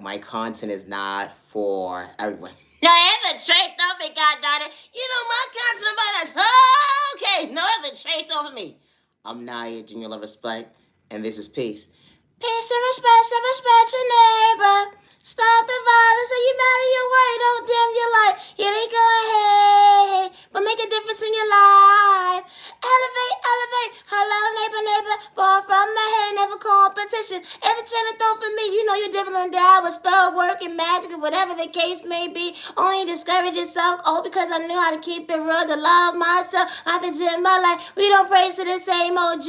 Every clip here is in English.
my content is not for everyone. No, it's a trait of me, goddamn it. My content about us. Okay, no, it's a trait of me. I'm Naya, Junior Love Respect, and this is Peace. Peace and respect your neighbor. Stop the violence, so you matter your word, don't dim your light. Yeah, they go ahead, but make a difference in your life. Elevate, hello, neighbor, far from the hate, never competition. Every channel throw for me, you're different than that with spell work and magic or whatever the case may be. Only discourage yourself, because I knew how to keep it real, to love myself. I've been in my life, we don't praise to the same OG,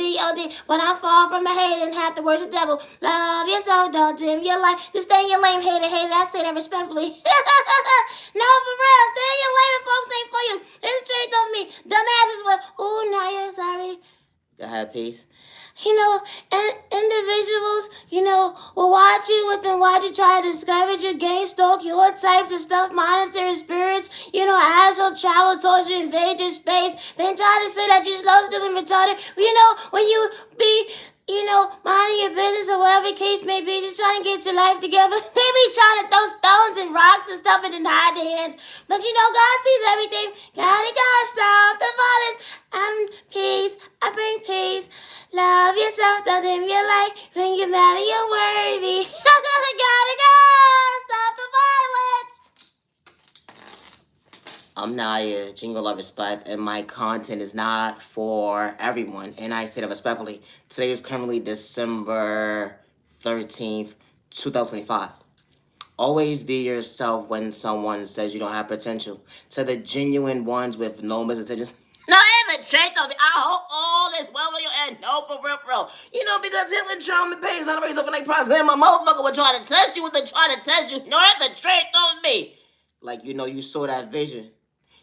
when I fall from the hate and have to worship the devil. Love yourself, don't dim your light, just stay in your lane, hater, I say that respectfully. No, for real, stay in your lane if folks ain't for you. It's straight on me. Dumbasses with, ooh, now you're sorry. Go ahead, peace. And individuals, will watch you try to discourage you, gain, stalk you, all types of stuff, monitoring spirits, as you'll travel towards you, invade your space, then try to say that you're slow, stupid, retarded. When you be minding your business or whatever the case may be, just trying to get your life together. Maybe trying to throw stones and rocks and stuff and then hide their hands. But God sees everything. Gotta stop the violence. I'm peace. I bring peace. Love yourself, don't dim your light. When you're mad, you're worthy. Gotta stop the violence. I'm Naya, Jingle Love Respect, and my content is not for everyone, and I say that respectfully. Today is currently December 13th, 2025. Always be yourself when someone says you don't have potential. To the genuine ones with no misintentions. No, it's a trait of me. I hope all is well with your end. No, for real. Because Hitler, trauma, pains, not a race overnight process, and my motherfucker would try to test you what they try to test you. No, it's a trait of me. Like, you saw that vision.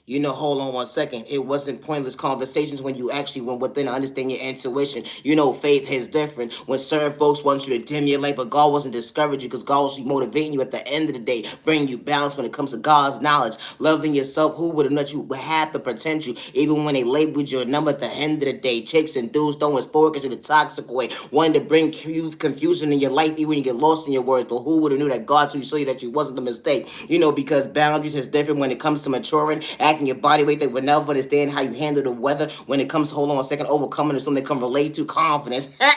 Hold on 1 second. It wasn't pointless conversations when you actually went within to understand your intuition. Faith is different. When certain folks want you to dim your light, but God wasn't discouraging you because God was motivating you at the end of the day, bringing you balance when it comes to God's knowledge. Loving yourself, who would have known you have the potential, even when they labeled your number at the end of the day. Chicks and dudes throwing sport because you're the toxic way. Wanting to bring confusion in your life, even when you get lost in your words. But who would have knew that God should show you that you wasn't the mistake? Because boundaries is different when it comes to maturing, acting your body weight. They would never understand how you handle the weather when it comes to, hold on a second, overcoming is something they can relate to, confidence. Now,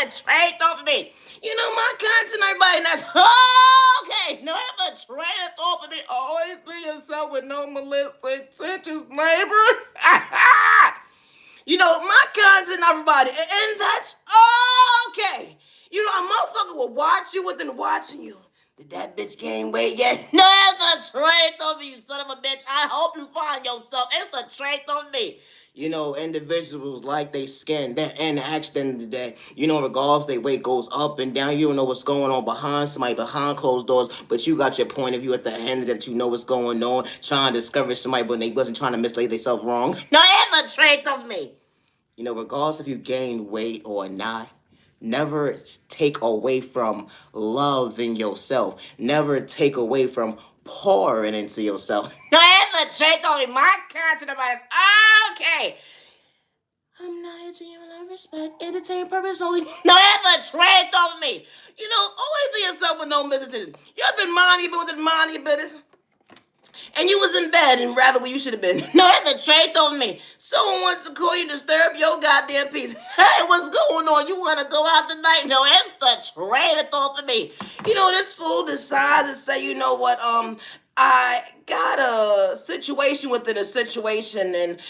it's a trait off of me. My content, everybody, and that's okay. No, it's a trait off of me. Always be yourself with no malicious intentions, neighbor. My content, everybody, and that's okay. A motherfucker will watch you within watching you. Did that bitch gain weight yet? No, it's the trait of me, you son of a bitch. I hope you find yourself. It's the trait of me. Individuals like they skin. They're in action of the day. Regardless, their weight goes up and down. You don't know what's going on behind somebody, behind closed doors, but you got your point of view at the end that you know what's going on, trying to discourage somebody, but they wasn't trying to mislead themselves wrong. No, it's the trait of me. Regardless if you gain weight or not, never take away from loving yourself. Never take away from pouring into yourself. No, it's a trait of me. My content about is okay. I'm not a genuine respect, entertain purpose only. No, that's a trait of me. Always be yourself with no business. You ever been minding your business, minding your business? And you was in bed and rather where you should have been. No, it's a trait on me. Someone wants to call you, disturb your goddamn peace. Hey, what's going on? You want to go out tonight? No, it's the trait off of me. This fool decides to say, you know what, I got a situation within a situation and,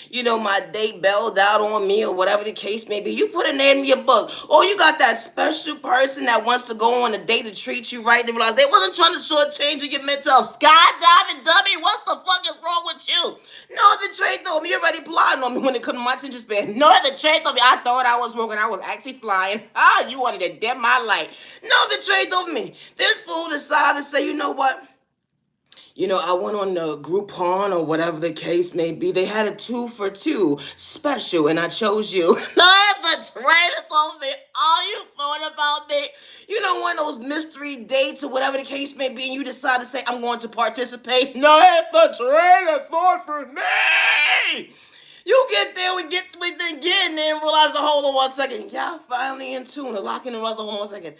my date bailed out on me or whatever the case may be. You put a name in your book. Or you got that special person that wants to go on a date to treat you right. They realize they wasn't trying to shortchange you, your mental health. Skydiving dummy, what the fuck is wrong with you? No, the trait told me you're already plotting on me when it comes to my attention span. No, the trait told me I thought I was smoking. I was actually flying. You wanted to dim my light. No, the trait told me. This fool decided to say, you know what? I went on the Groupon or whatever the case may be. They had a 2 for 2 special, and I chose you. No, it's a traitor for me. All you thought about me. One of those mystery dates or whatever the case may be, and you decide to say, I'm going to participate. No, it's the traitor thought for me. You get there and get there and realize hold on 1 second. Y'all finally in tune. Lock in and hold on 1 second.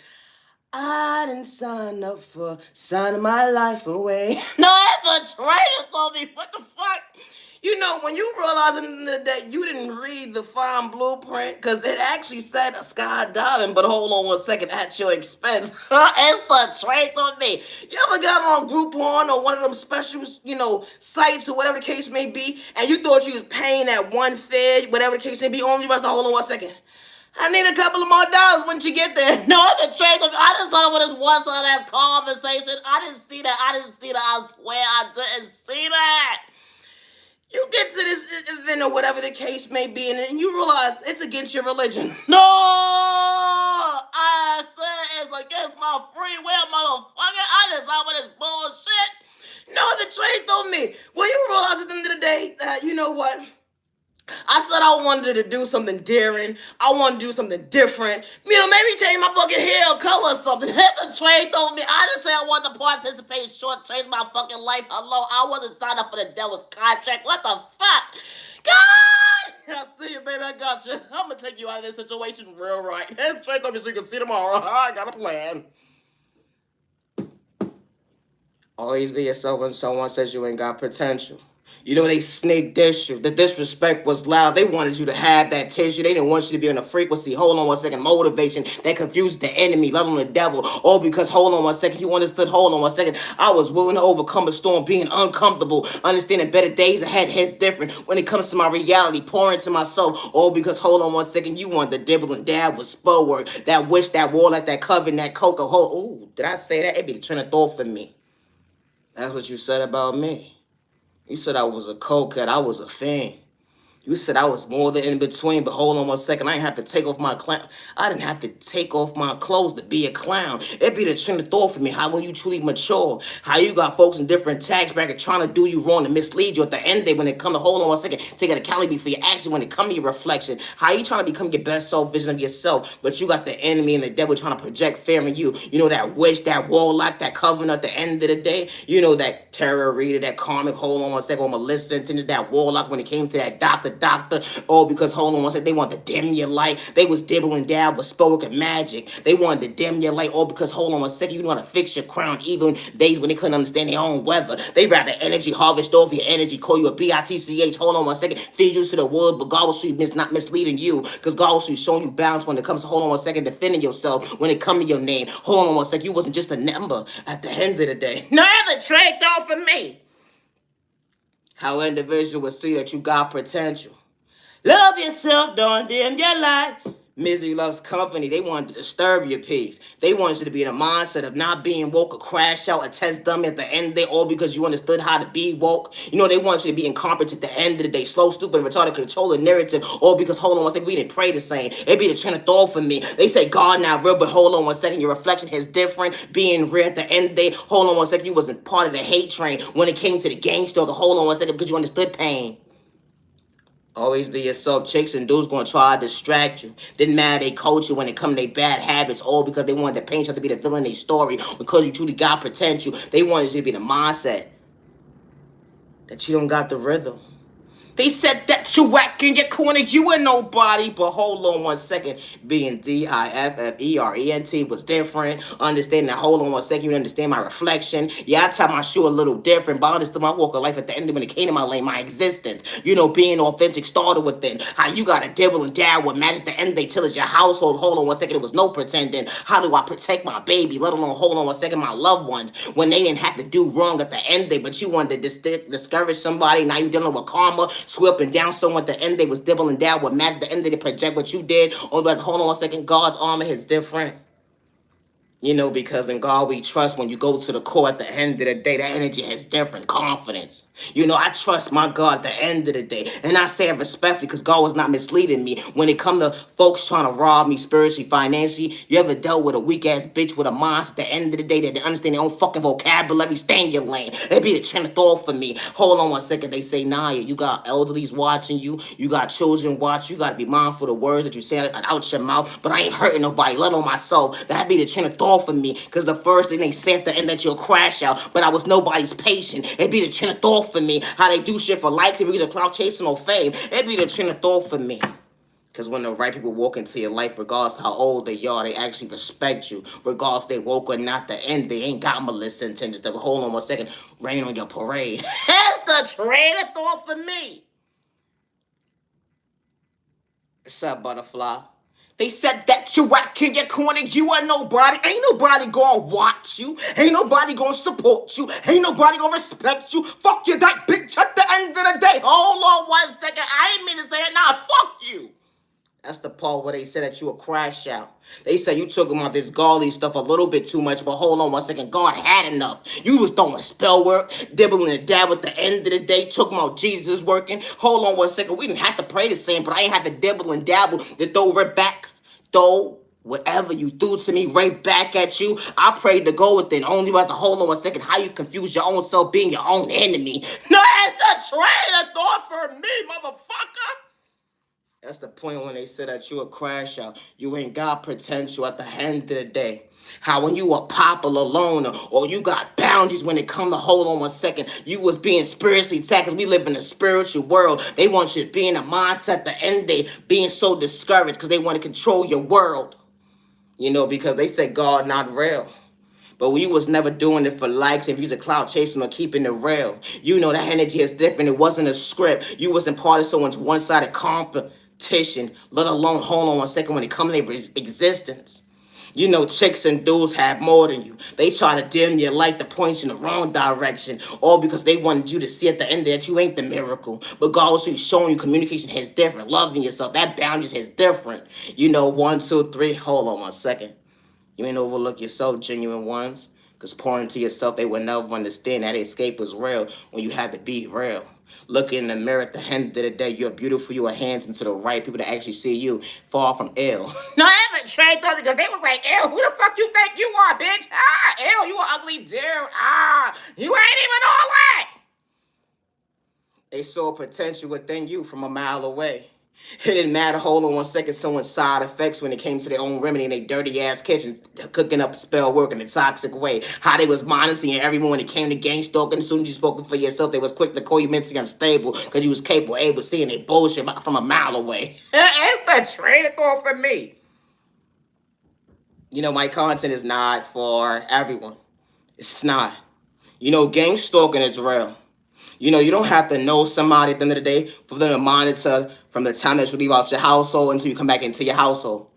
I didn't sign up for signing my life away. No, that's a traitor for me. What the fuck? You know, when you realize that you didn't read the fine blueprint, because it actually said a skydiving, but hold on one second, at your expense. It's the trade on me. You ever got on Groupon or one of them special, sites or whatever the case may be, and you thought you was paying that one fare, whatever the case may be, only about to hold on one second. I need a couple of more dollars once you get there. No, the trade. I just saw with this one side ass conversation. I didn't see that. I swear I didn't see that. You get to this event or whatever the case may be, and then you realize it's against your religion. No, I said it's against my free will, motherfucker. I just saw with this bullshit. No, the trade told me. When you realize at the end of the day that, you know what? I said I wanted to do something daring. I wanted to do something different. Maybe change my fucking hair or color or something. The trade told me. I didn't say I wanted to participate, short change my fucking life. Hello, I wasn't signed up for the devil's contract. What the fuck? God! I see you, baby. I got you. I'm gonna take you out of this situation real right. The trade told me so you can see tomorrow. I got a plan. Always be yourself when someone says you ain't got potential. They snake dish you. The disrespect was loud. They wanted you to have that tissue. They didn't want you to be on the frequency. Hold on one second. Motivation that confused the enemy, let alone the devil. All because, hold on one second, you understood, hold on one second. I was willing to overcome a storm, being uncomfortable, understanding better days ahead hits different when it comes to my reality, pouring into my soul. All because, hold on one second, you want the dibble and dab with spur word. That wish, that war, like that coven, that coca. Ooh, did I say that? It'd be the train of thought for me. That's what you said about me. You said I was a cokehead. I was a fiend. You said I was more than in between, but hold on one second. I didn't have to take off my clothes to be a clown. It'd be the trend of thought for me. How will you truly mature? How you got folks in different tax brackets trying to do you wrong and mislead you at the end of the day when it come to, hold on one second, take accountability for your action when it come to your reflection. How you trying to become your best self vision of yourself, but you got the enemy and the devil trying to project fear in you. That witch, that warlock, that covenant at the end of the day. That tarot reader, that karmic, hold on one second, on Melissa sentence, that warlock when it came to that doctor, all because, hold on one second, they wanted to dim your light. They was dibbling down with spoken magic. They wanted to dim your light, all because, hold on one second, you know how to fix your crown even days when they couldn't understand their own weather. They rather energy harvest over your energy, call you a bitch, hold on one second, feed you to the wood, but God will show you not misleading you, because God will show you showing you balance when it comes to, hold on one second, defending yourself when it comes to your name. Hold on one second, you wasn't just a number at the end of the day. Never trade off for me. How individuals see that you got potential. Love yourself, don't dim your light. Misery loves company. They wanted to disturb your peace. They wanted you to be in a mindset of not being woke or crash out or test dummy at the end of the day, all because you understood how to be woke. They want you to be incompetent at the end of the day, slow, stupid, and retarded, control the narrative, all because, hold on one second, we didn't pray the same. It'd be the train of thought for me. They say God not real, but hold on one second, your reflection is different. Being real at the end of the day, hold on one second, you wasn't part of the hate train when it came to the gangster. Hold on one second, because you understood pain. Always be yourself. Chicks and dudes gonna try to distract you. Didn't matter they coach you when it come to their bad habits, all because they wanted to paint you to be the villain in their story, because you truly got potential. They wanted you to be the mindset that you don't got the rhythm. They said that you whack in your corner, you ain't nobody. But hold on one second, being DIFFERENT was different. Understanding that, hold on one second, you understand my reflection. Yeah, I tie my shoe a little different, but I understood my walk of life at the end of when it came to my lane, my existence. Being authentic started within. How you gotta dibble and dab with magic at the end of the day till it's your household. Hold on one second, it was no pretending. How do I protect my baby, let alone, hold on one second, my loved ones, when they didn't have to do wrong at the end of the day, but you wanted to discourage somebody. Now you dealing with karma. Swept and down someone at the end, they was dibbling down with magic. At the end, they project what you did. Hold on one second, God's armor is different. Because in God we trust. When you go to the core at the end of the day, that energy has different confidence. I trust my God at the end of the day. And I say it respectfully because God was not misleading me. When it come to folks trying to rob me spiritually, financially, you ever dealt with a weak-ass bitch with a mindset at the end of the day that they understand their own fucking vocabulary? Stay in your lane. It'd be the train of thought for me. Hold on one second. They say, nah, you got elderlies watching you. You got children watching. You got to be mindful of the words that you say out your mouth. But I ain't hurting nobody, let alone myself. That'd be the train of thought for me, because the first thing they said at the end that you'll crash out, but I was nobody's patient. It'd be the train of thought for me. How they do shit for likes and views or clout chasing or fame. It'd be the train of thought for me. Because when the right people walk into your life, regardless how old they are, they actually respect you. Regardless if they woke or not, the end, they ain't got malicious intentions to hold on 1 second, rain on your parade. That's the train of thought for me. What's up, butterfly? They said that you whack in your corner, you are nobody. Ain't nobody gonna watch you. Ain't nobody gonna support you. Ain't nobody gonna respect you. Fuck you, that bitch at the end of the day. Hold on 1 second. I ain't mean to say it now. Fuck you. That's the part where they said that you a crash out. They said you talking about this golly stuff a little bit too much, but hold on 1 second. God had enough. You was throwing spell work, dibbling and dab at the end of the day, talking about Jesus working. Hold on 1 second. We didn't have to pray the same, but I ain't have to dibble and dabble to throw right back. Throw whatever you threw to me right back at you. I prayed to go within. Only you have to hold on 1 second. How you confuse your own self being your own enemy. No, that's the train of thought for me, motherfucker. That's the point when they said that you a crash out. You ain't got potential at the end of the day. How when you a popular loner or you got boundaries when it come to hold on 1 second, you was being spiritually attacked because we live in a spiritual world. They want you to be in a mindset the end of the day, being so discouraged because they want to control your world. You know, because they said God not real. But you was never doing it for likes, if you was a cloud chasing or keeping it real. You know that energy is different. It wasn't a script. You wasn't part of someone's one-sided competition, let alone hold on 1 second when it comes to their existence. You know, chicks and dudes have more than you. They try to dim your light to point you in the wrong direction, all because they wanted you to see at the end that you ain't the miracle. But God was showing you communication is different, loving yourself, that boundaries is different. You know, 1, 2, 3, hold on 1 second. You ain't overlook yourself, genuine ones, because pouring to yourself, they would never understand that escape was real when you had to be real. Look in the mirror at the end of the day, you're beautiful, you are handsome to the right people that actually see you, far from ill. No, I haven't tried though, because they was like, ew, who the fuck you think you are, bitch? Ah, ew, you an ugly dude. Ah, you ain't even all that. They saw potential within you from a mile away. It didn't matter, hold on 1 second, someone's side effects when it came to their own remedy in their dirty ass kitchen, cooking up spell work in a toxic way. How they was monitoring everyone when it came to gang stalking. As soon as you spoke for yourself, they was quick to call you mentally unstable because you was capable, able to seeing their bullshit from a mile away. It's the train of thought for me. You know, my content is not for everyone. It's not. You know, gang stalking is real. You know, you don't have to know somebody at the end of the day for them to monitor from the time that you leave out your household until you come back into your household.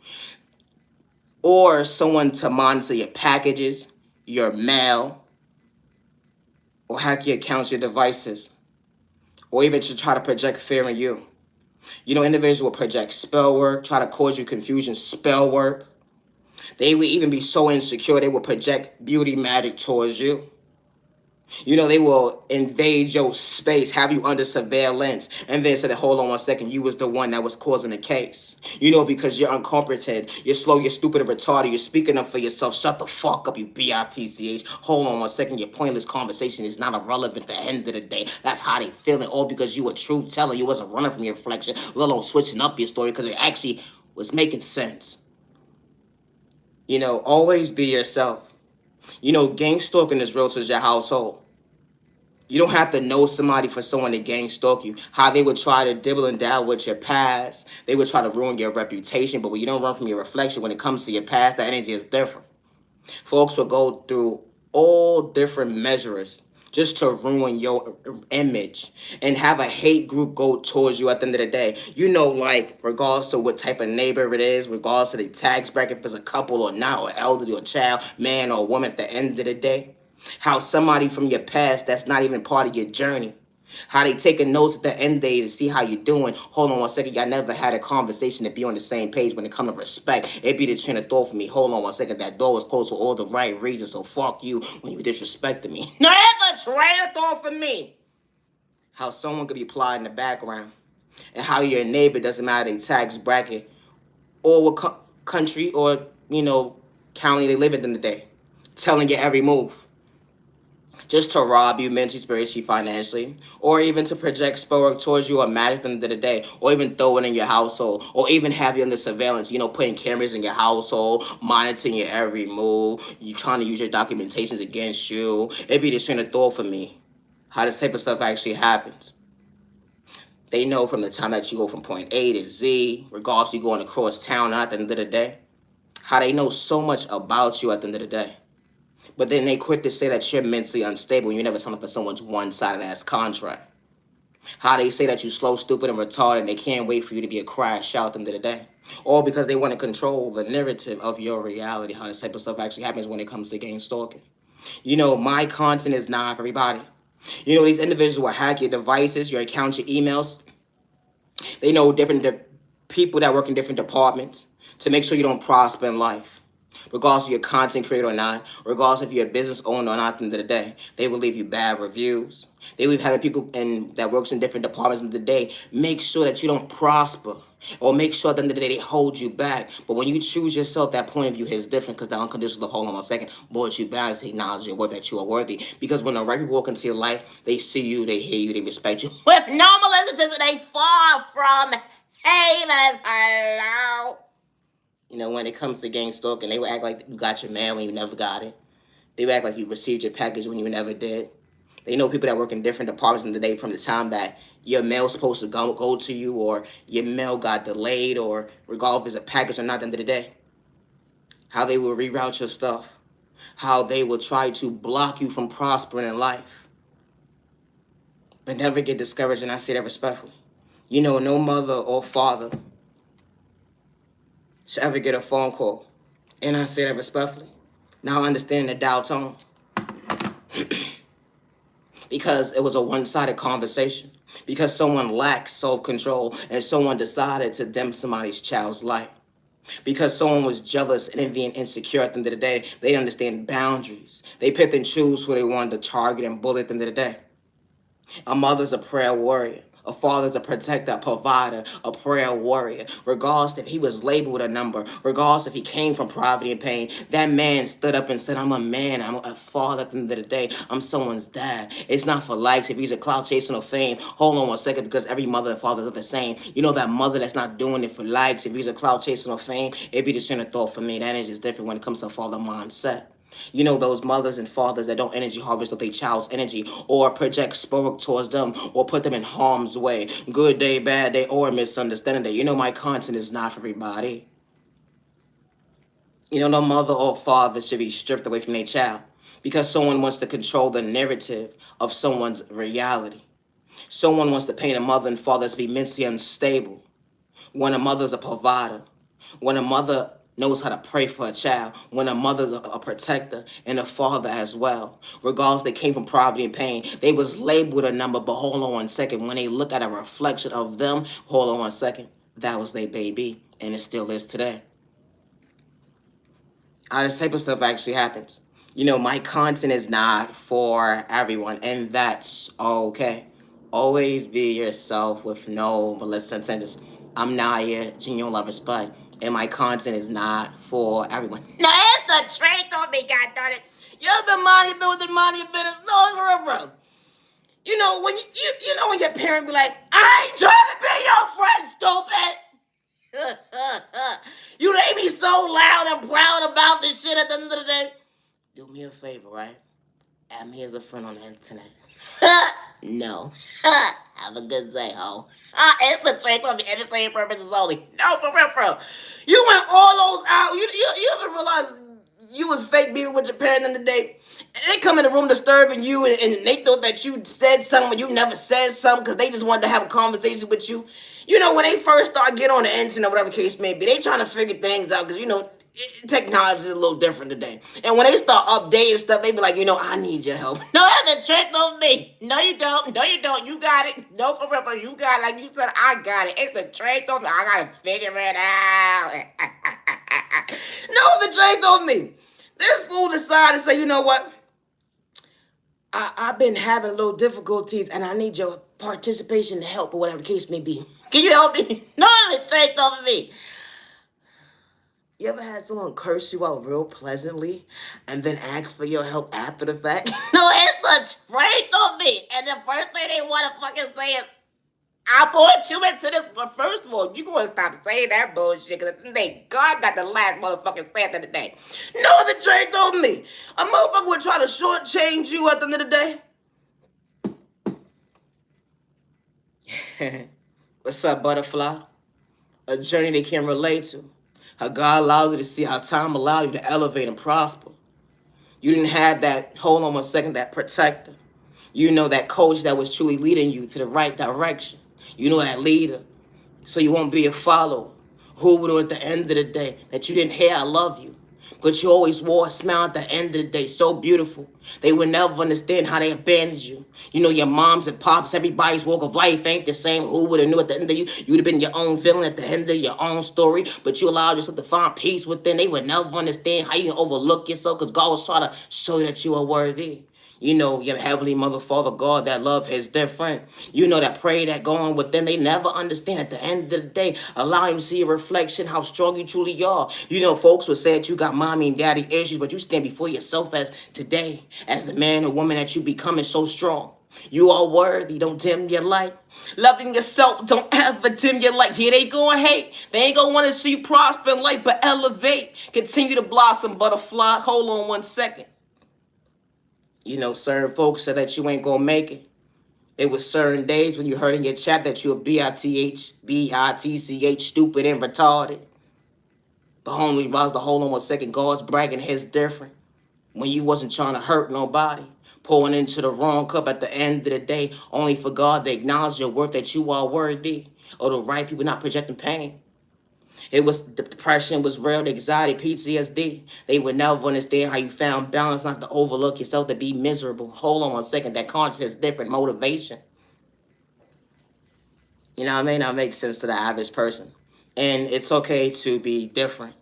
Or someone to monitor your packages, your mail, or hack your accounts, your devices, or even to try to project fear in you. You know, individuals will project spell work, try to cause you confusion, spell work. They would even be so insecure, they will project beauty magic towards you. You know, they will invade your space, have you under surveillance, and then say that, hold on 1 second, you was the one that was causing the case. You know, because you're incompetent, you're slow, you're stupid and retarded, you're speaking up for yourself. Shut the fuck up, you bitch. Hold on 1 second, your pointless conversation is not irrelevant at the end of the day. That's how they feeling, all because you a truth teller. You wasn't running from your reflection, let alone switching up your story because it actually was making sense. You know, always be yourself. You know, gang stalking is real to your household. You don't have to know somebody for someone to gang stalk you. How they would try to dibble and dabble with your past. They would try to ruin your reputation. But when you don't run from your reflection, when it comes to your past, that energy is different. Folks will go through all different measures just to ruin your image and have a hate group go towards you at the end of the day. You know, like, regardless of what type of neighbor it is, regardless of the tax bracket, if it's a couple or not, or elderly or child, man or woman, at the end of the day, how somebody from your past that's not even part of your journey, how they taking notes at the end of the day to see how you're doing. Hold on 1 second, y'all never had a conversation to be on the same page when it comes to respect. It be the train of thought for me. Hold on 1 second, that door was closed for all the right reasons, so fuck you when you disrespected me. No, that's the train of thought for me. How someone could be plied in the background, and how your neighbor, doesn't matter their tax bracket or what country or, you know, county they live in the day, telling your every move. Just to rob you mentally, spiritually, financially, or even to project spell work towards you or magic at the end of the day, or even throw it in your household, or even have you under surveillance, you know, putting cameras in your household, monitoring your every move, you trying to use your documentations against you. It'd be this train of thought for me, how this type of stuff actually happens. They know from the time that you go from point A to Z, regardless you going across town at the end of the day, how they know so much about you at the end of the day. But then they quit to say that you're mentally unstable and you never signed up for someone's one-sided ass contract. How they say that you slow, stupid, and retarded and they can't wait for you to be a crash out at the end of the day. Or because they want to control the narrative of your reality, how this type of stuff actually happens when it comes to gang stalking. You know, my content is not for everybody. You know, these individuals will hack your devices, your accounts, your emails. They know different people that work in different departments to make sure you don't prosper in life. Regardless if you're a content creator or not, regardless if you're a business owner or not, at the end of the day, they will leave you bad reviews. They will have people that works in different departments of the day make sure that you don't prosper, or make sure at the end of the day they hold you back. But when you choose yourself, that point of view is different, because the unconditional love, hold on 1 second, boils you back to acknowledge your worth, that you are worthy. Because when the right people walk into your life, they see you, they hear you, they respect you. With no malicious, they far from haters. Hello. You know, when it comes to gang stalking, they will act like you got your mail when you never got it. They will act like you received your package when you never did. They know people that work in different departments in the day, from the time that your mail's supposed to go to you, or your mail got delayed, or regardless if it's a package or not at the end of the day. How they will reroute your stuff. How they will try to block you from prospering in life. But never get discouraged, and I say that respectfully. You know, no mother or father should ever get a phone call, and I say that respectfully. Now understanding the dial tone. Because it was a one-sided conversation. Because someone lacked self-control and someone decided to dim somebody's child's life. Because someone was jealous and envy and insecure at the end of the day. They understand boundaries. They picked and choose who they wanted to target and bully at the end of the day. A mother's a prayer warrior. A father's a protector, a provider, a prayer warrior. Regardless if he was labeled with a number, regardless if he came from poverty and pain, that man stood up and said, I'm a man, I'm a father at the end of the day. I'm someone's dad. It's not for likes. If he's a clout chasing or fame, hold on 1 second, because every mother and father are the same. You know that mother that's not doing it for likes, if he's a clout chasing or fame, it'd be the same thought for me. That is just different when it comes to father mindset. You know, those mothers and fathers that don't energy harvest with their child's energy, or project spark towards them, or put them in harm's way. Good day, bad day, or misunderstanding day. You know, my content is not for everybody. You know, no mother or father should be stripped away from their child because someone wants to control the narrative of someone's reality. Someone wants to paint a mother and father as be mentally unstable, when a mother's a provider, when a mother knows how to pray for a child, when a mother's a protector and a father as well. Regardless, they came from poverty and pain. They was labeled a number, but hold on 1 second. When they look at a reflection of them, hold on 1 second, that was their baby, and it still is today. How this type of stuff actually happens. You know, my content is not for everyone, and that's okay. Always be yourself with no malicious intentions. I'm Naya, genuine love, respect, and my content is not for everyone. No, it's the trait on me, God darn it. You're the money been with the money business. No, it's real. You know, when you know when your parent be like, I ain't trying to be your friend, stupid. You made me so loud and proud about this shit at the end of the day. Do me a favor, right? Add me as a friend on the internet. No. Have a good day, ho. It's the trick of the entertainment purposes only. No, for real. You went all those out. You ever realize you was fake being with your parents in the day? And they come in the room disturbing you, and they thought that you said something, but you never said something because they just wanted to have a conversation with you. You know, when they first start getting on the internet, whatever the case may be, they trying to figure things out because, you know, technology is a little different today. And when they start updating stuff, they be like, you know, I need your help. No, that's the trick on me. No, you don't. No, you don't. You got it. No, for real, you got it. Like you said, I got it. It's the trick on me. I got to figure it out. No, the trick on me. This fool decided to say, you know what? I've been having a little difficulties, and I need your participation to help, or whatever the case may be. Can you help me? No, the trick on me. You ever had someone curse you out real pleasantly and then ask for your help after the fact? No, it's the trait on me. And the first thing they want to fucking say is, I brought you into this. But first of all, you going to stop saying that bullshit, because God got the last motherfucking say at the end of the day. No, the trait on me. A motherfucker would try to shortchange you at the end of the day. What's up, butterfly? A journey they can relate to. How God allowed you to see how time allowed you to elevate and prosper. You didn't have that, hold on one second, that protector. You know that coach that was truly leading you to the right direction. You know that leader. So you won't be a follower. Who would at the end of the day that you didn't hear I love you. But you always wore a smile at the end of the day, so beautiful. They would never understand how they abandoned you. You know, your moms and pops, everybody's walk of life ain't the same. Who would have knew at the end of you? You'd have been your own villain at the end of your own story. But you allowed yourself to find peace within. They would never understand how you can overlook yourself because God was trying to show you that you are worthy. You know, your heavenly mother, father, God, that love is different. You know, that prayer that going within, they never understand at the end of the day. Allow him to see a reflection, how strong you truly are. You know, folks would say that you got mommy and daddy issues, but you stand before yourself as today, as the man or woman that you becoming so strong. You are worthy, don't dim your light. Loving yourself, don't ever dim your light. Here they go and hate. They ain't gonna want to see you prosper in life, but elevate. Continue to blossom, butterfly. Hold on one second. You know, certain folks said that you ain't gonna make it. It was certain days when you heard in your chat that you were bitch, stupid and retarded. But homie, was the hold on one second, God's bragging his different. When you wasn't trying to hurt nobody, pouring into the wrong cup at the end of the day, only for God to acknowledge your worth that you are worthy. Or the right people not projecting pain. It was depression was real, anxiety, PTSD. They would never understand how you found balance, not to overlook yourself, to be miserable. Hold on one second. That conscious is different motivation. You know what I mean? That makes sense to the average person. And it's okay to be different.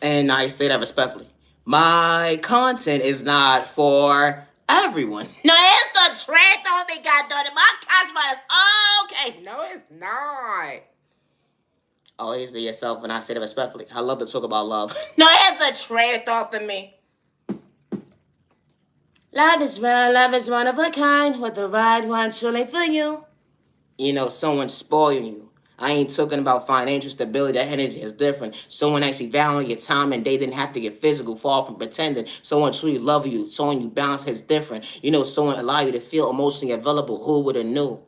And I say that respectfully. My content is not for everyone. No, it's the trend on me, goddamn. My content is okay. No, it's not. Always be yourself, and I say that respectfully. I love to talk about love. No, it's a train of thought for me. Love is real, love is one of a kind. With the right one, truly for you. You know, someone spoiling you. I ain't talking about financial stability. That energy is different. Someone actually valuing your time and they didn't have to get physical, far from pretending. Someone truly love you, showing you balance is different. You know, someone allow you to feel emotionally available. Who would have knew?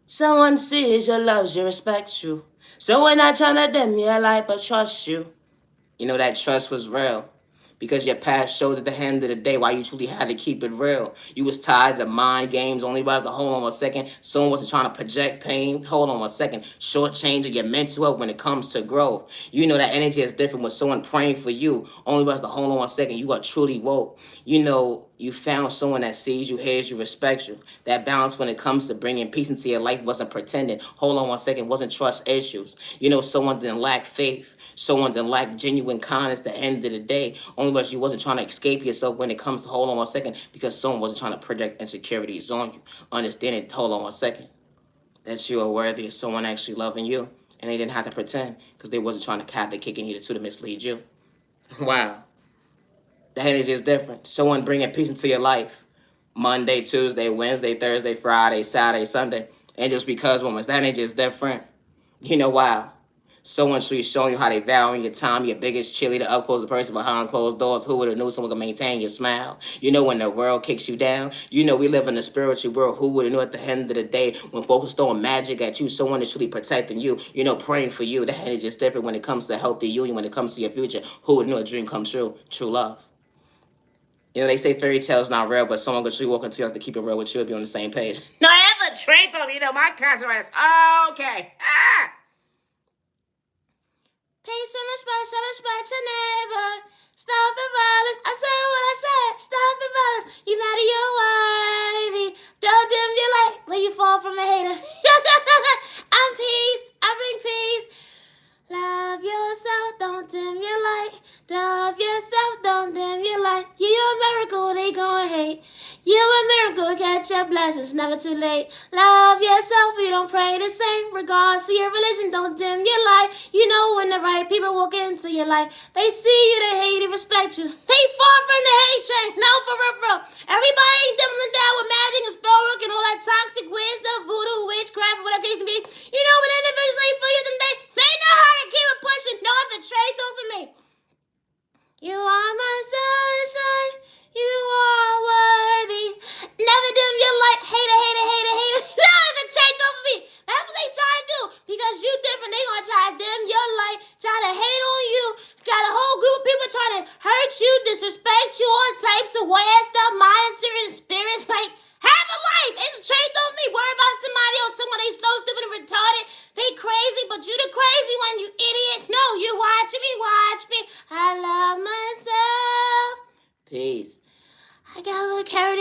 Someone sees you, loves you, respects you. Someone not trying to dim your light, but trust you. You know, that trust was real. Because your past shows at the end of the day why you truly had to keep it real. You was tired of mind games, only was to hold on one second. Someone wasn't trying to project pain. Hold on one second. Shortchanging your mental health when it comes to growth. You know that energy is different when someone praying for you. Only was to hold on one second. You are truly woke. You know, you found someone that sees you, hears you, respects you. That balance when it comes to bringing peace into your life wasn't pretending. Hold on one second. Wasn't trust issues. You know, someone didn't lack faith. Someone that lacked genuine kindness at the end of the day. Only because you wasn't trying to escape yourself when it comes to hold on one second because someone wasn't trying to project insecurities on you. Understand it, hold on one second. That you are worthy of someone actually loving you. And they didn't have to pretend because they wasn't trying to have the kick in you to mislead you. Wow. The energy is different. Someone bringing peace into your life. Monday, Tuesday, Wednesday, Thursday, Friday, Saturday, Sunday. And just because women's that energy is different. You know, wow. Someone truly showing you how they value your time, your biggest cheerleader, up close the person behind closed doors. Who would have knew someone could maintain your smile? You know when the world kicks you down? You know we live in a spiritual world. Who would have knew at the end of the day when folks throwing magic at you, someone is truly protecting you, you know, praying for you. That energy is different when it comes to healthy union, when it comes to your future. Who would know a dream come true? True love. You know, they say fairy tales not real, but someone could truly walk into you have to keep it real with you and be on the same page. No, I have a trick on you know, my concept is okay. Peace and respect your neighbor. Stop the violence. I said what I said. Stop the violence. You matter, you're worthy. Don't dim your light when you fall from a hater. I'm peace. I bring peace. Love yourself. Don't dim your light. Love yourself. Don't dim your light. You're a miracle. They gon' hate. You're a miracle, catch your blessings, never too late. Love yourself, you don't pray the same. Regardless of your religion, don't dim your light. You know when the right people walk into your life, they see you, they hate you, respect you. They fall from the hate train, no, for real. Everybody ain't dimming down with magic and spell work and all that toxic wisdom, voodoo, witchcraft, whatever case may be. You know when individuals ain't for you, then they know how to keep it pushing. No, the trade though for me. You are my sunshine. You are worthy. Never dim your light. Hater. No, the change over me. That's what they try to do.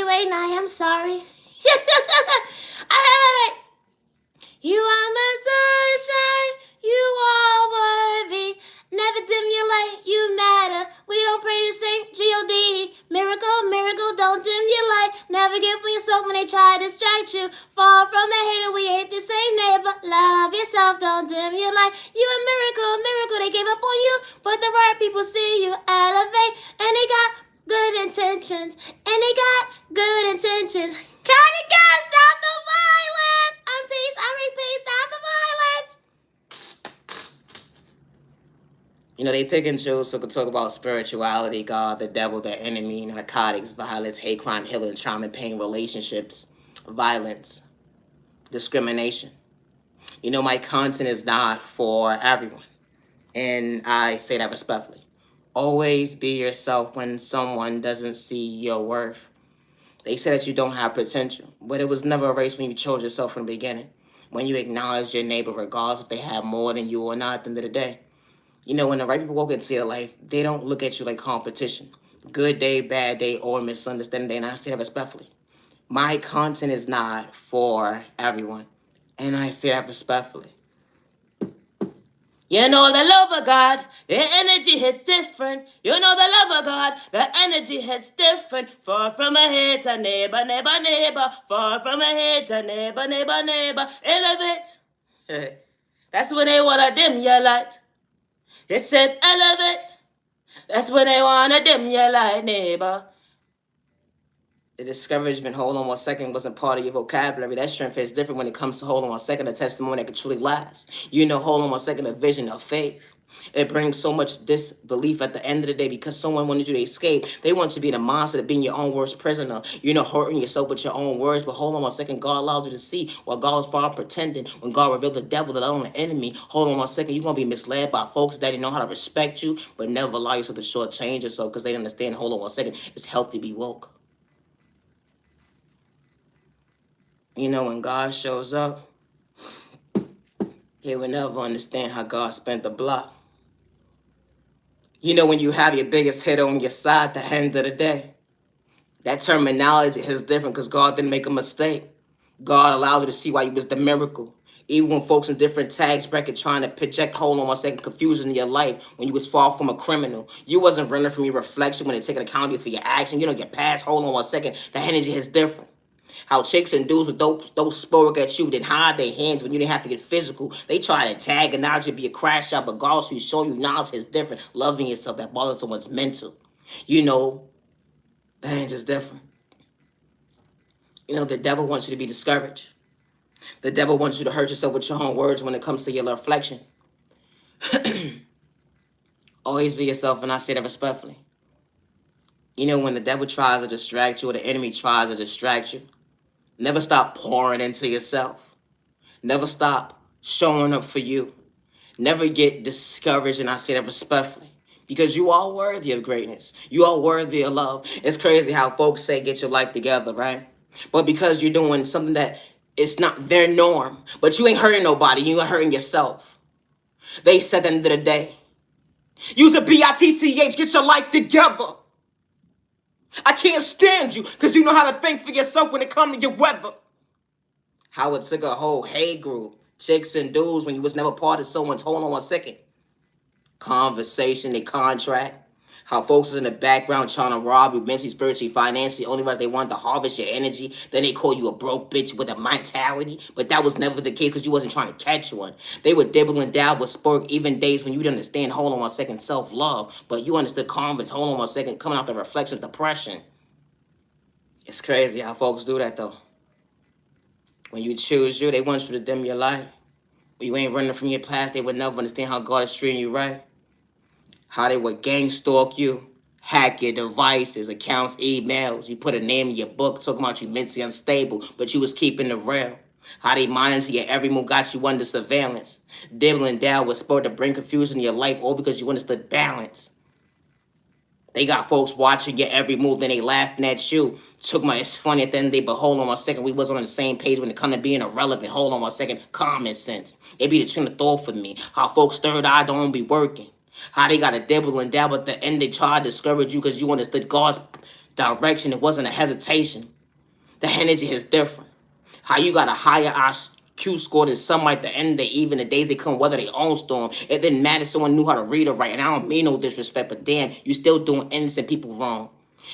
anyway, and I am sorry. Alright. You are my sunshine, you are worthy. Never dim your light, you matter. We don't pray the same G-O-D. Miracle, miracle, don't dim your light. Never give up on yourself when they try to distract you. Far from the hater, we hate the same neighbor. Love yourself, don't dim your light. You a miracle, miracle, they gave up on you. But the right people see you elevate. And they got good intentions. And they got good intentions. County God, stop the violence! I'm peace, I repeat, stop the violence! You know, they pick and choose so we can talk about spirituality, God, the devil, the enemy, narcotics, violence, hate, crime, healing, trauma, pain, relationships, violence, discrimination. You know, my content is not for everyone. And I say that respectfully. Always be yourself when someone doesn't see your worth. They say that you don't have potential, but it was never a race when you chose yourself from the beginning. When you acknowledge your neighbor, regardless if they have more than you or not at the end of the day. You know, when the right people walk into your life, they don't look at you like competition. Good day, bad day, or misunderstanding day, and I say that respectfully. My content is not for everyone, and I say that respectfully. You know the love of God, the energy hits different. You know the love of God, the energy hits different. Far from a hater, neighbor, neighbor, neighbor. Far from a hater, neighbor, neighbor, neighbor. Elevate. That's when they wanna dim your light. They said elevate. That's when they wanna dim your light, neighbor. The discouragement, hold on one second, wasn't part of your vocabulary. That strength is different when it comes to hold on one second, a testimony that can truly last. You know, hold on one second, a vision of faith. It brings so much disbelief at the end of the day because someone wanted you to escape. They want you to be the monster, to be your own worst prisoner. You know, hurting yourself with your own words. But hold on one second, God allows you to see while God is far pretending. When God revealed the devil, the own enemy, hold on one second, you're going to be misled by folks that know how to respect you, but never allow yourself to shortchange yourself because they understand, hold on one second, it's healthy to be woke. You know, when God shows up, he will never understand how God spent the block. You know, when you have your biggest hit on your side at the end of the day, that terminology is different because God didn't make a mistake. God allowed you to see why you was the miracle. Even when folks in different tax brackets trying to project, hold on one second, confusion in your life when you was far from a criminal. You wasn't running from your reflection when they taking accountability for your action. You know, your past, hold on one second, the energy is different. How chicks and dudes with those spoke at you didn't hide their hands when you didn't have to get physical. They try to antagonize you, be a crash out, but God who show you knowledge is different. Loving yourself, that bothers someone's mental. You know, the hands is different. You know, the devil wants you to be discouraged. The devil wants you to hurt yourself with your own words when it comes to your reflection. Always be yourself, and I say that respectfully. You know, when the devil tries to distract you or the enemy tries to distract you, never stop pouring into yourself. Never stop showing up for you. Never get discouraged, and I say that respectfully. Because you are worthy of greatness. You are worthy of love. It's crazy how folks say get your life together, right? But because you're doing something that it's not their norm, but you ain't hurting nobody, you ain't hurting yourself. They said at the end of the day, use a BITCH, get your life together. I can't stand you because you know how to think for yourself when it comes to your weather. How it took a whole hate group, chicks and dudes, when you was never part of someone's, hold on one second, conversation, they contract. How folks is in the background trying to rob you mentally, spiritually, financially, only because they want to harvest your energy. Then they call you a broke bitch with a mentality. But that was never the case because you wasn't trying to catch one. They were dibble and dab with spurk even days when you didn't understand, hold on one second, self-love. But you understood confidence, hold on one second, coming out the reflection of depression. It's crazy how folks do that though. When you choose you, they want you to dim your light. When you ain't running from your past, they would never understand how God is treating you right. How they would gang stalk you, hack your devices, accounts, emails. You put a name in your book talking about you mentally unstable, but you was keeping it real. How they monitor your every move, got you under surveillance. Dibbling down with sport to bring confusion in your life, all because you understood balance. They got folks watching your every move, then they laughing at you. Took my, it's funny at the end of the day, but hold on one second. We wasn't on the same page when it come to being irrelevant. Hold on one second. Common sense. It be the train of thought for me. How folks third eye don't be working. How they got a dibble and dabble at the end. They try to discourage you because you understood God's direction. It wasn't a hesitation. The energy is different. How you got a higher IQ score than somebody at the end of the day, even the days they couldn't weather their own storm. It didn't matter someone knew how to read or write. And I don't mean no disrespect, but damn, you still doing innocent people wrong.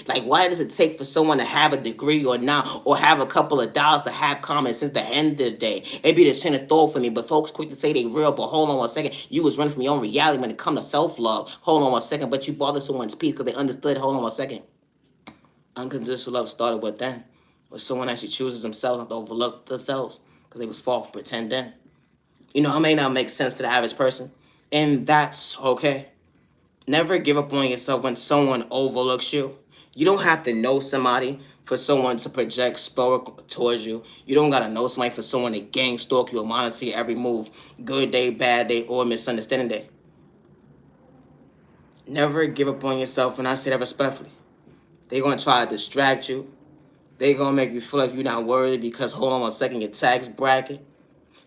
Like, why does it take for someone to have a degree or not, or have a couple of dollars to have common sense? At the end of the day, it be the train of thought for me. But folks quick to say they real, but hold on 1 second. You was running from your own reality when it come to self-love. Hold on 1 second, but you bothered someone's peace because they understood. Hold on 1 second. Unconditional love started with them. When someone actually chooses themselves not to overlook themselves because they was far from pretending. You know, it may not make sense to the average person, and that's okay. Never give up on yourself when someone overlooks you. You don't have to know somebody for someone to project spell towards you. You don't gotta know somebody for someone to gang stalk you or monitor your every move, good day, bad day, or misunderstanding day. Never give up on yourself, and I say that respectfully. They're gonna try to distract you. They gonna make you feel like you're not worthy because, hold on 1 second, your tax bracket.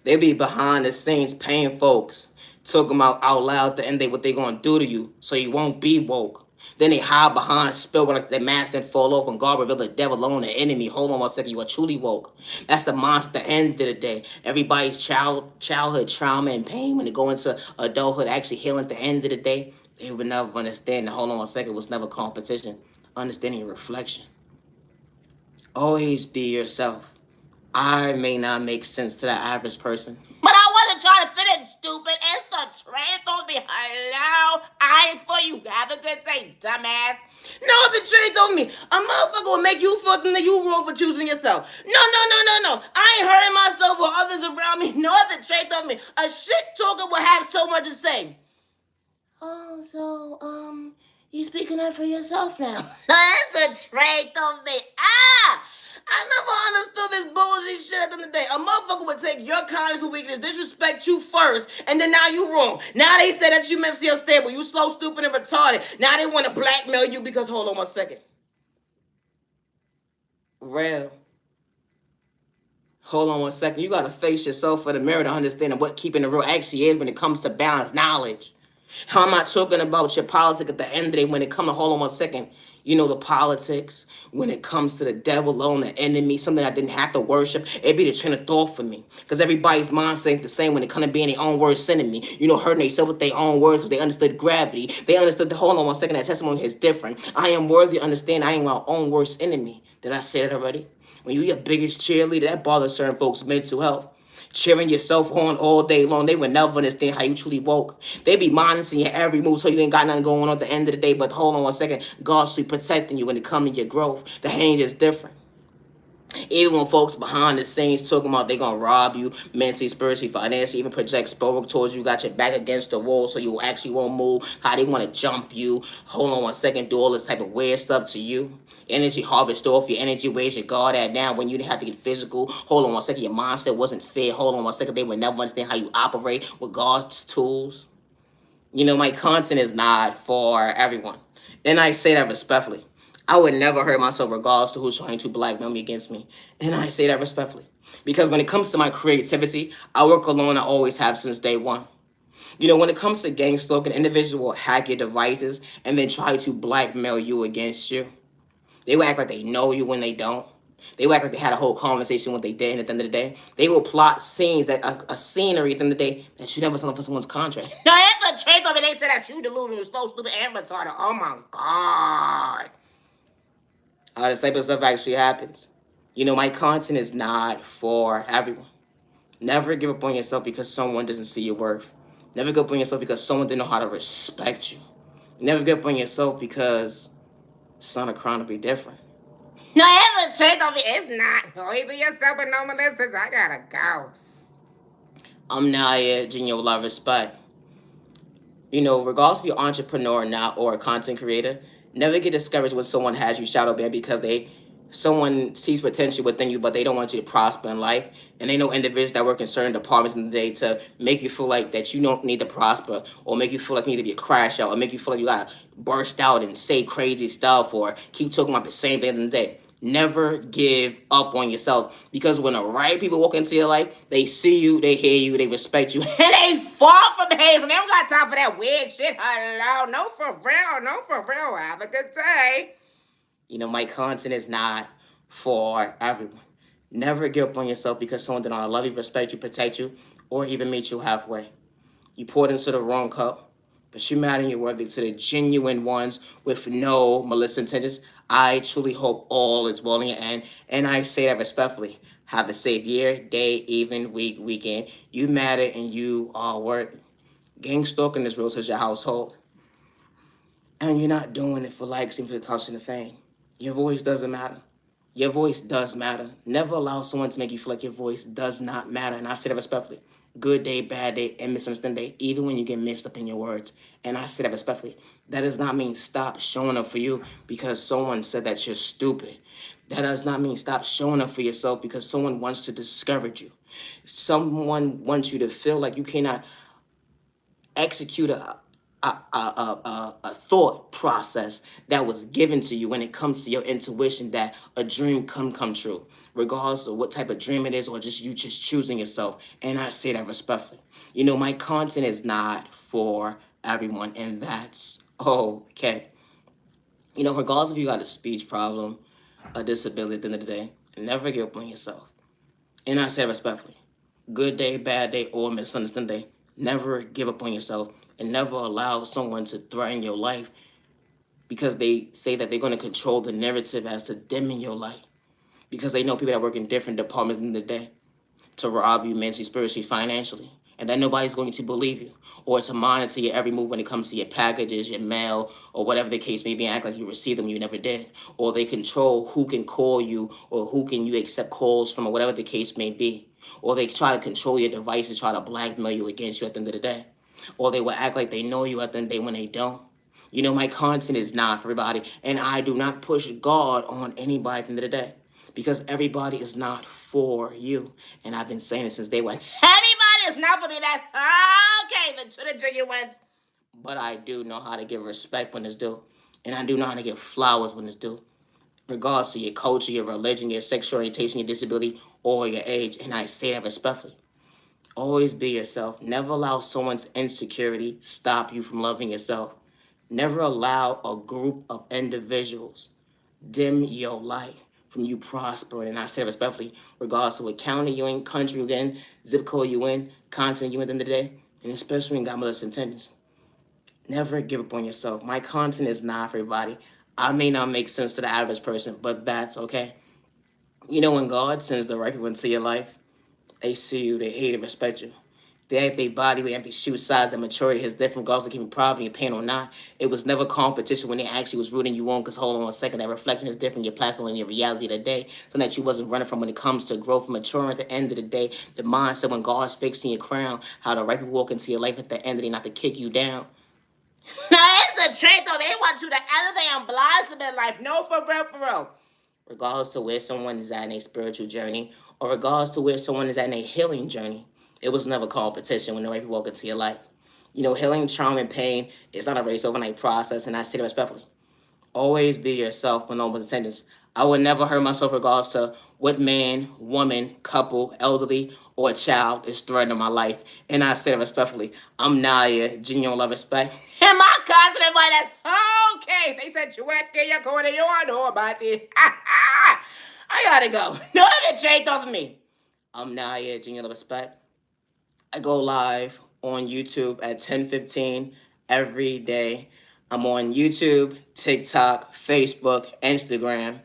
They be behind the scenes paying folks, talking about out loud the end of what they gonna do to you so you won't be woke. Then they hide behind spill like their mask then fall off and God reveal the devil alone, the enemy. Hold on 1 second, you are truly woke. That's the monster end of the day. Everybody's childhood trauma and pain when they go into adulthood actually healing at the end of the day. They would never understand that, hold on 1 second, was never competition. Understanding your reflection. Always be yourself. I may not make sense to the average person, but I wasn't trying to fit in, stupid. It's the train through me. Hello? I ain't for you. Have a good day, dumbass. No, the train through me. A motherfucker will make you feel that you wrong for choosing yourself. No. I ain't hurting myself or others around me. No, the train through me. A shit talker will have so much to say. Oh, so, you speaking up for yourself now? That's the trait of me. I never understood this bullshit shit at the end of the day. A motherfucker would take your kindness and weakness, disrespect you first, and then now you wrong. Now they say that you mentally unstable, you slow, stupid, and retarded. Now they want to blackmail you because, hold on 1 second. Real. Hold on 1 second. You got to face yourself for the mirror to understand what keeping it real actually is when it comes to balanced knowledge. How am I talking about your politics at the end of the day when it comes to, hold on 1 second, you know, the politics, when it comes to the devil alone, the enemy, something I didn't have to worship, it'd be the train of thought for me. Because everybody's mindset ain't the same when it comes to being their own worst enemy. You know, hurting themselves with their own words because they understood gravity. They understood the, hold on 1 second, that testimony is different. I am worthy to understand I am my own worst enemy. Did I say that already? When you your biggest cheerleader, that bothers certain folks' mental health. Cheering yourself on all day long. They would never understand how you truly woke. They be monitoring your every move so you ain't got nothing going on at the end of the day. But hold on 1 second. God's protecting you when it comes to your growth. The hand is different. Even when folks behind the scenes talking about they gonna rob you mentally, spiritually, financially, even project spell towards you, got your back against the wall so you actually won't move, how they want to jump you, hold on 1 second, do all this type of weird stuff to you. Energy harvest off your energy, where's your guard at now when you didn't have to get physical. Hold on 1 second, your mindset wasn't fair. Hold on 1 second, they would never understand how you operate with God's tools. You know, my content is not for everyone. And I say that respectfully. I would never hurt myself regardless to who's trying to blackmail me against me. And I say that respectfully. Because when it comes to my creativity, I work alone. I always have since day one. You know, when it comes to gang stalking, individuals will hack your devices and then try to blackmail you against you. They will act like they know you when they don't. They will act like they had a whole conversation when they didn't at the end of the day. They will plot scenes, that a scenery at the end of the day that you never signed up for someone's contract. No, that's the trick of it. They said that you delusional, slow, stupid, and retarded. Oh my God. All this type of stuff actually happens. You know, my content is not for everyone. Never give up on yourself because someone doesn't see your worth. Never give up on yourself because someone didn't know how to respect you. Never give up on yourself because it's not a crime to be different. No, it's a trick of it. It's not. Only be yourself and no molesters. I gotta go. I'm Naya, Genio Love Respect. You know, regardless if you're an entrepreneur or not, or a content creator, never get discouraged when someone has you shadow banned because someone sees potential within you, but they don't want you to prosper in life. And they know individuals that work in certain departments in the day to make you feel like that you don't need to prosper, or make you feel like you need to be a crash out, or make you feel like you gotta burst out and say crazy stuff, or keep talking about the same thing in the day. Never give up on yourself, because when the right people walk into your life, they see you, they hear you, they respect you, and they fall from haters. And they don't got time for that weird shit. Hello, no for real, no for real. Have a good day. My content is not for everyone. Never give up on yourself because someone did not love you, respect you, protect you, or even meet you halfway. You poured into the wrong cup, but you mad and you're worthy to the genuine ones with no malicious intentions. I truly hope all is well in your end, and I say that respectfully. Have a safe year, day, even, week, weekend. You matter and you are worthy. Gang stalking is real to your household, and you're not doing it for likes and for the clout and the fame. Your voice doesn't matter. Your voice does matter. Never allow someone to make you feel like your voice does not matter. And I say that respectfully. Good day, bad day, and misunderstood day, even when you get mixed up in your words. And I say that respectfully. That does not mean stop showing up for you because someone said that you're stupid. That does not mean stop showing up for yourself because someone wants to discourage you. Someone wants you to feel like you cannot execute a thought process that was given to you when it comes to your intuition that a dream can come true, regardless of what type of dream it is or just you just choosing yourself. And I say that respectfully. My content is not for everyone, and that's okay. Regardless if you got a speech problem, a disability at the end of the day, never give up on yourself. And I say respectfully, good day, bad day, or misunderstood day, never give up on yourself and never allow someone to threaten your life because they say that they're going to control the narrative as to dimming your light because they know people that work in different departments in the day to rob you mentally, spiritually, financially, and that nobody's going to believe you or to monitor your every move when it comes to your packages, your mail, or whatever the case may be, and act like you received them, you never did. Or they control who can call you or who can you accept calls from or whatever the case may be. Or they try to control your devices, try to blackmail you against you at the end of the day. Or they will act like they know you at the end of the day when they don't. My content is not for everybody, and I do not push God on anybody at the end of the day because everybody is not for you. And I've been saying it since day one. Everybody is not for me. That's okay. The jiggy ones. But I do know how to give respect when it's due, and I do know how to give flowers when it's due, regardless of your culture, your religion, your sexual orientation, your disability, or your age. And I say that respectfully. Always be yourself. Never allow someone's insecurity stop you from loving yourself. Never allow a group of individuals dim your light from you prospering. And I say respectfully, regardless of what county you in, country you in, zip code you in, continent you in the end of the day, and especially in God malicious intentions. Never give up on yourself. My content is not for everybody. I may not make sense to the average person, but that's okay. When God sends the right people into your life, they see you, they hate and respect you. They act their body weight, their shoe size, their maturity is different, regardless of keeping poverty and pain or not. It was never competition when they actually was rooting you on, because hold on a second, that reflection is different. You're plastic in your reality today, something that you wasn't running from when it comes to growth and maturing at the end of the day. The mindset when God's fixing your crown, how the right people walk into your life at the end of the day, not to kick you down. Now, it's the truth, though. They want you to elevate and blossom in life. No, for real. Regardless to where someone is at in a spiritual journey, or regardless to where someone is at in a healing journey, it was never competition when the right people walk into your life. Healing, trauma, and pain is not a race overnight process, and I say that respectfully. Always be yourself when no one's attendance. I would never hurt myself regardless to what man, woman, couple, elderly, or child is threatening my life. And I say that respectfully. I'm Naya, genuine love, respect. And my cousin, everybody, that's okay. They said you went there, you're going to your know about it. I gotta go. No one changed off of me. I'm Naya, genuine love, respect. I go live on YouTube at 10:15 every day. I'm on YouTube, TikTok, Facebook, Instagram.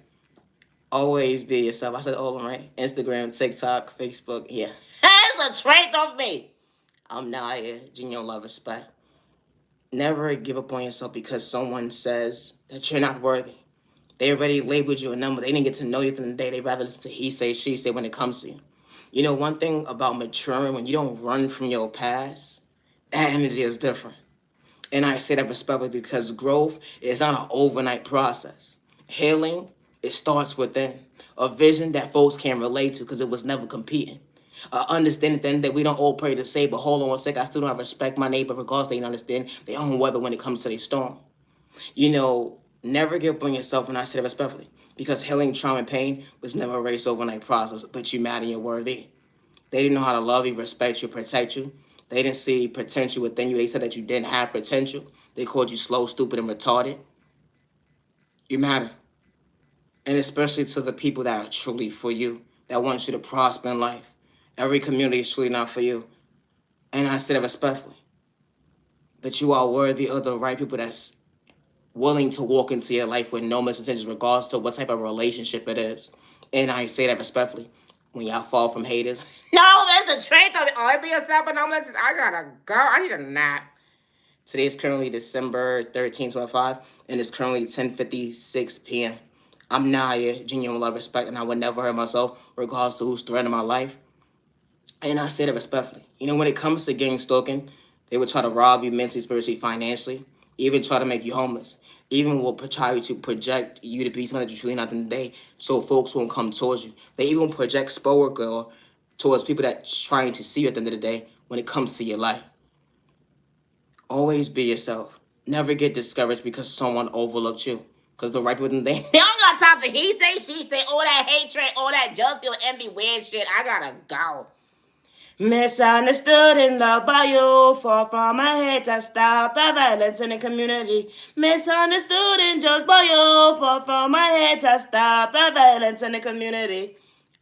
Always be yourself. I said all of them, right? Instagram, TikTok, Facebook. Yeah. That's the trait of me. I'm Naya, genuine love, respect. Never give up on yourself because someone says that you're not worthy. They already labeled you a number. They didn't get to know you from the day. They rather listen to he say, she say when it comes to you. One thing about maturing, when you don't run from your past, that energy is different. And I say that respectfully because growth is not an overnight process. Healing, it starts within. A vision that folks can relate to because it was never competing. Understanding then that we don't all pray to say, but hold on a second, I still don't respect my neighbor regardless they don't understand their own weather when it comes to their storm. Never give up on yourself, and I say that respectfully. Because healing, trauma, and pain was never a race overnight process, but you matter and you're worthy. They didn't know how to love you, respect you, protect you. They didn't see potential within you. They said that you didn't have potential. They called you slow, stupid, and retarded. You matter. And especially to the people that are truly for you, that want you to prosper in life. Every community is truly not for you. And I said it respectfully. But you are worthy of the right people that's willing to walk into your life with no misintentions, regardless to what type of relationship it is. And I say that respectfully. When y'all fall from haters, no, that's the trait of it. Oh, be yourself, but no message. I gotta go. I need a nap. Today is currently December 13, 2025, and it's currently 10:56 p.m. I'm Naya, genuine love, respect, and I would never hurt myself, regardless to who's threatening my life. And I say that respectfully. You know, when it comes to gang stalking, they would try to rob you mentally, spiritually, financially, even try to make you homeless. Even will try to project you to be something that you're truly not in the day, so folks won't come towards you. They even project sport girl towards people that's trying to see you at the end of the day when it comes to your life. Always be yourself. Never get discouraged because someone overlooked you. Because the right people, they don't got time for he say, she say, all that hatred, all that jealousy, envy, weird shit. I gotta go. Misunderstood and loved by you. Far from my head to stop the violence in the community. Misunderstood and judged by you. Far from my head to stop the violence in the community.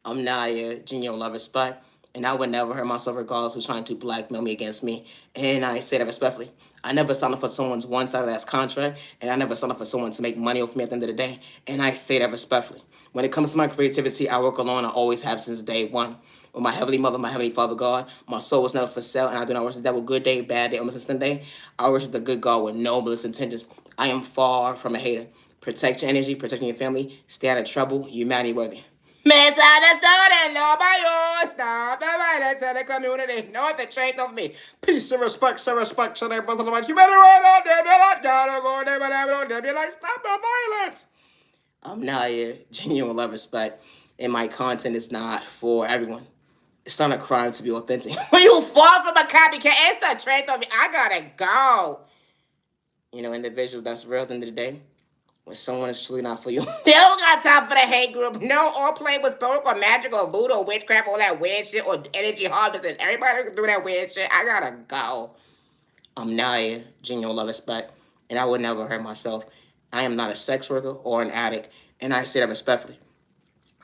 I'm Naya, genuine love, respect, and I would never hurt myself regardless who's trying to blackmail me against me. And I say that respectfully. I never signed up for someone's one-sided ass contract, and I never signed up for someone to make money off me at the end of the day. And I say that respectfully. When it comes to my creativity, I work alone. I always have since day one. With my Heavenly Mother, my Heavenly Father God, my soul was never for sale, and I do not worship the devil good day, bad day, or consistent day. I worship the good God with noblest intentions. I am far from a hater. Protect your energy, protecting your family, stay out of trouble, humanity worthy. Misunderstood and loved by you. Stop the violence in the community. Know the trait of me. Peace and respect, sir, respect to their brother. You better run out there, be like, gotta go there, but be like, stop the violence. I'm Naya, genuine love, respect, and my content is not for everyone. It's not a crime to be authentic. When you fall from a copycat, it's the trait of me. I gotta go. You know, individual that's real at the end of the day. When someone is truly not for you, they don't got time for the hate group. No, all playing with spirit or magic or voodoo or witchcraft, all that weird shit, or energy harvest, and everybody can do that weird shit. I gotta go. I'm Naya, genuine love, respect, and I would never hurt myself. I am not a sex worker or an addict, and I say that respectfully.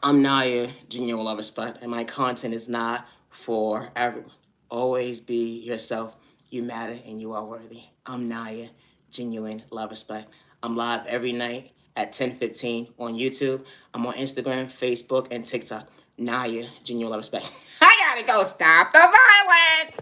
I'm Naya, genuine love, respect, and my content is not for everyone. Always be yourself. You matter and you are worthy. I'm Naya, genuine love, respect. I'm live every night at 10:15 on YouTube. I'm on Instagram, Facebook, and TikTok. Naya, genuine love, respect. I gotta go stop the violence.